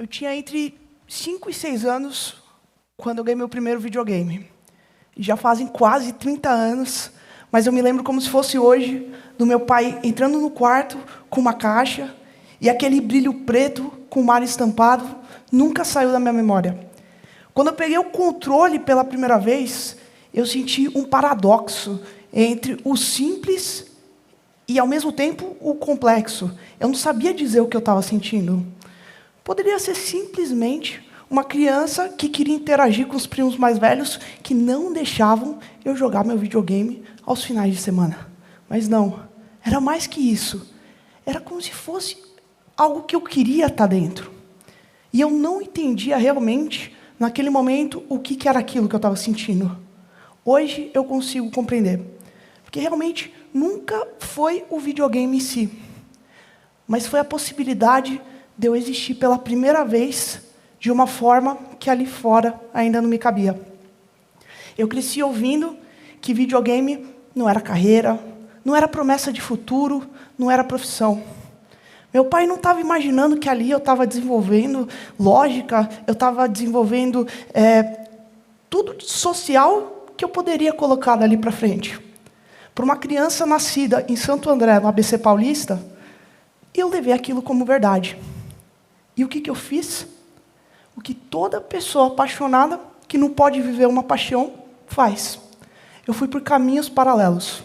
Eu tinha entre 5 e 6 anos quando eu ganhei meu primeiro videogame. E já fazem quase 30 anos, mas eu me lembro como se fosse hoje, do meu pai entrando no quarto com uma caixa, e aquele brilho preto com o mar estampado nunca saiu da minha memória. Quando eu peguei o controle pela primeira vez, eu senti um paradoxo entre o simples e, ao mesmo tempo, o complexo. Eu não sabia dizer o que eu estava sentindo. Poderia ser simplesmente uma criança que queria interagir com os primos mais velhos que não deixavam eu jogar meu videogame aos finais de semana. Mas não, era mais que isso. Era como se fosse algo que eu queria estar dentro. E eu não entendia realmente, naquele momento, o que era aquilo que eu estava sentindo. Hoje eu consigo compreender. Porque realmente nunca foi o videogame em si, mas foi a possibilidade de eu existir pela primeira vez de uma forma que ali fora ainda não me cabia. Eu cresci ouvindo que videogame não era carreira, não era promessa de futuro, não era profissão. Meu pai não estava imaginando que ali eu estava desenvolvendo lógica, eu estava desenvolvendo tudo social que eu poderia colocar dali para frente. Para uma criança nascida em Santo André, no ABC Paulista, eu levei aquilo como verdade. E o que eu fiz? O que toda pessoa apaixonada, que não pode viver uma paixão, faz. Eu fui por caminhos paralelos.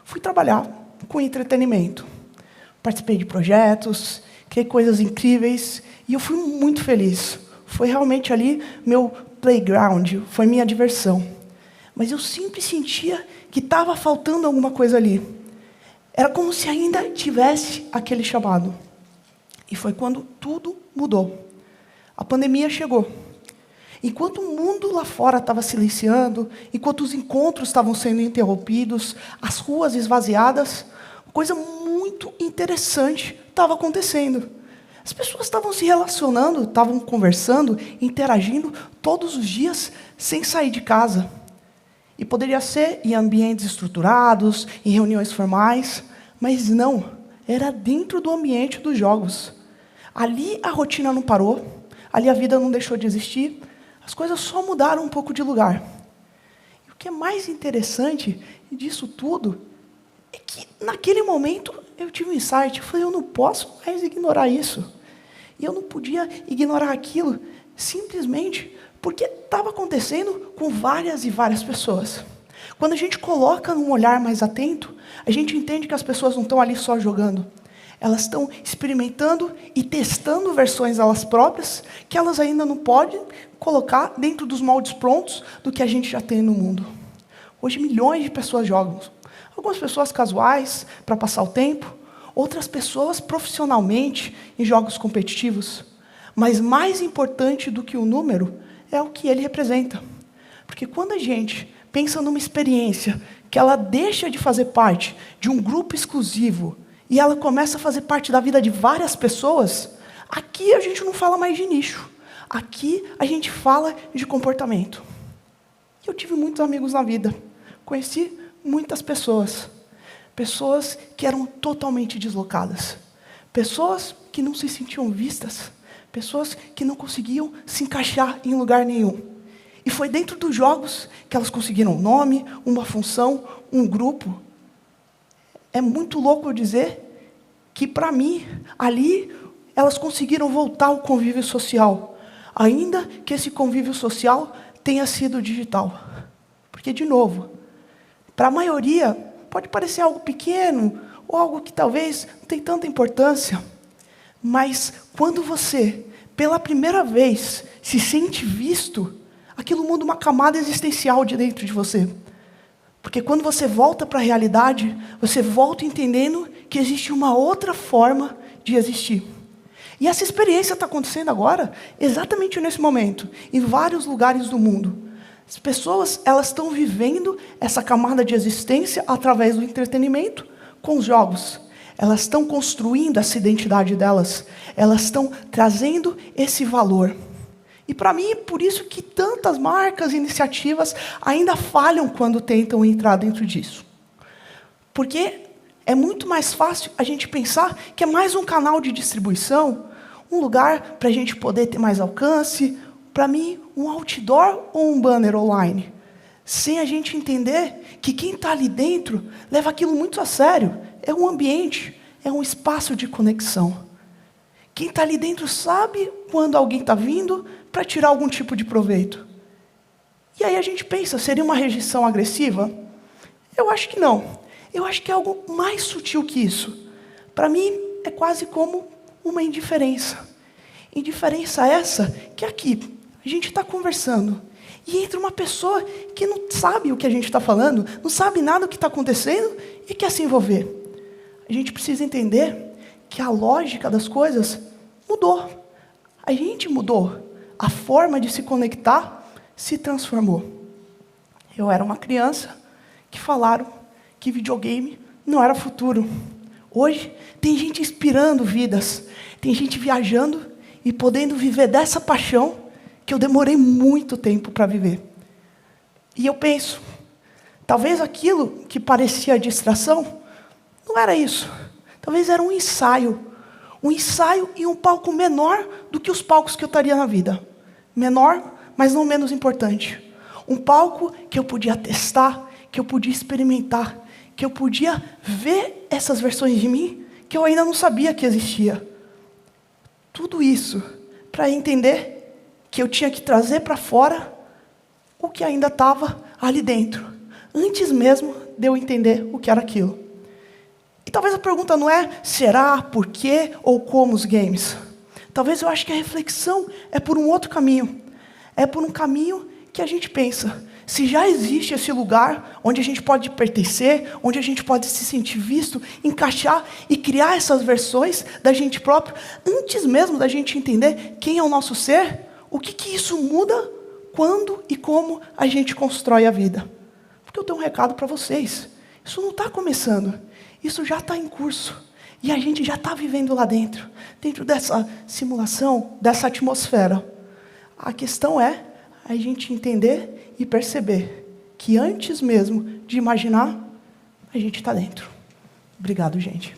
Fui trabalhar com entretenimento. Participei de projetos, criei coisas incríveis, e eu fui muito feliz. Foi realmente ali meu playground, foi minha diversão. Mas eu sempre sentia que estava faltando alguma coisa ali. Era como se ainda tivesse aquele chamado. E foi quando tudo mudou. A pandemia chegou. Enquanto o mundo lá fora estava silenciando, enquanto os encontros estavam sendo interrompidos, as ruas esvaziadas, uma coisa muito interessante estava acontecendo. As pessoas estavam se relacionando, estavam conversando, interagindo todos os dias, sem sair de casa. E poderia ser em ambientes estruturados, em reuniões formais, mas não, era dentro do ambiente dos jogos. Ali a rotina não parou, ali a vida não deixou de existir, as coisas só mudaram um pouco de lugar. E o que é mais interessante disso tudo é que, naquele momento, eu tive um insight. Eu falei, eu não posso mais ignorar isso. E eu não podia ignorar aquilo simplesmente porque estava acontecendo com várias e várias pessoas. Quando a gente coloca um olhar mais atento, a gente entende que as pessoas não estão ali só jogando. Elas estão experimentando e testando versões elas próprias que elas ainda não podem colocar dentro dos moldes prontos do que a gente já tem no mundo. Hoje, milhões de pessoas jogam. Algumas pessoas casuais, para passar o tempo. Outras pessoas profissionalmente em jogos competitivos. Mas mais importante do que o número é o que ele representa. Porque quando a gente pensa numa experiência que ela deixa de fazer parte de um grupo exclusivo e ela começa a fazer parte da vida de várias pessoas, aqui a gente não fala mais de nicho. Aqui a gente fala de comportamento. Eu tive muitos amigos na vida. Conheci muitas pessoas. Pessoas que eram totalmente deslocadas. Pessoas que não se sentiam vistas. Pessoas que não conseguiam se encaixar em lugar nenhum. E foi dentro dos jogos que elas conseguiram um nome, uma função, um grupo. É muito louco eu dizer que, para mim, ali, elas conseguiram voltar ao convívio social. Ainda que esse convívio social tenha sido digital. Porque, de novo, para a maioria, pode parecer algo pequeno, ou algo que talvez não tenha tanta importância. Mas, quando você, pela primeira vez, se sente visto, aquilo muda uma camada existencial de dentro de você. Porque quando você volta para a realidade, você volta entendendo que existe uma outra forma de existir. E essa experiência está acontecendo agora, exatamente nesse momento, em vários lugares do mundo. As pessoas, elas estão vivendo essa camada de existência através do entretenimento com os jogos. Elas estão construindo essa identidade delas. Elas estão trazendo esse valor. E para mim, por isso que tantas marcas e iniciativas ainda falham quando tentam entrar dentro disso. Porque é muito mais fácil a gente pensar que é mais um canal de distribuição, um lugar para a gente poder ter mais alcance, para mim, um outdoor ou um banner online. Sem a gente entender que quem está ali dentro leva aquilo muito a sério. É um ambiente, é um espaço de conexão. Quem está ali dentro sabe quando alguém está vindo para tirar algum tipo de proveito. E aí a gente pensa, seria uma rejeição agressiva? Eu acho que não. Eu acho que é algo mais sutil que isso. Para mim, é quase como uma indiferença. Indiferença essa que aqui, a gente está conversando, e entra uma pessoa que não sabe o que a gente está falando, não sabe nada do que está acontecendo e quer se envolver. A gente precisa entender que a lógica das coisas mudou. A gente mudou. A forma de se conectar se transformou. Eu era uma criança que falaram que videogame não era futuro. Hoje, tem gente inspirando vidas, tem gente viajando e podendo viver dessa paixão que eu demorei muito tempo para viver. E eu penso, talvez aquilo que parecia distração, não era isso. Talvez era um ensaio e um palco menor do que os palcos que eu estaria na vida. Menor, mas não menos importante. Um palco que eu podia testar, que eu podia experimentar, que eu podia ver essas versões de mim que eu ainda não sabia que existia. Tudo isso para entender que eu tinha que trazer para fora o que ainda estava ali dentro, antes mesmo de eu entender o que era aquilo. E talvez a pergunta não é será, por quê ou como os games. Talvez eu acho que a reflexão é por um outro caminho. É por um caminho que a gente pensa, se já existe esse lugar onde a gente pode pertencer, onde a gente pode se sentir visto, encaixar e criar essas versões da gente próprio, antes mesmo da gente entender quem é o nosso ser, o que isso muda quando e como a gente constrói a vida. Porque eu tenho um recado para vocês. Isso não está começando. Isso já está em curso. E a gente já está vivendo lá dentro. Dentro dessa simulação, dessa atmosfera. A questão é a gente entender e perceber que antes mesmo de imaginar, a gente está dentro. Obrigado, gente.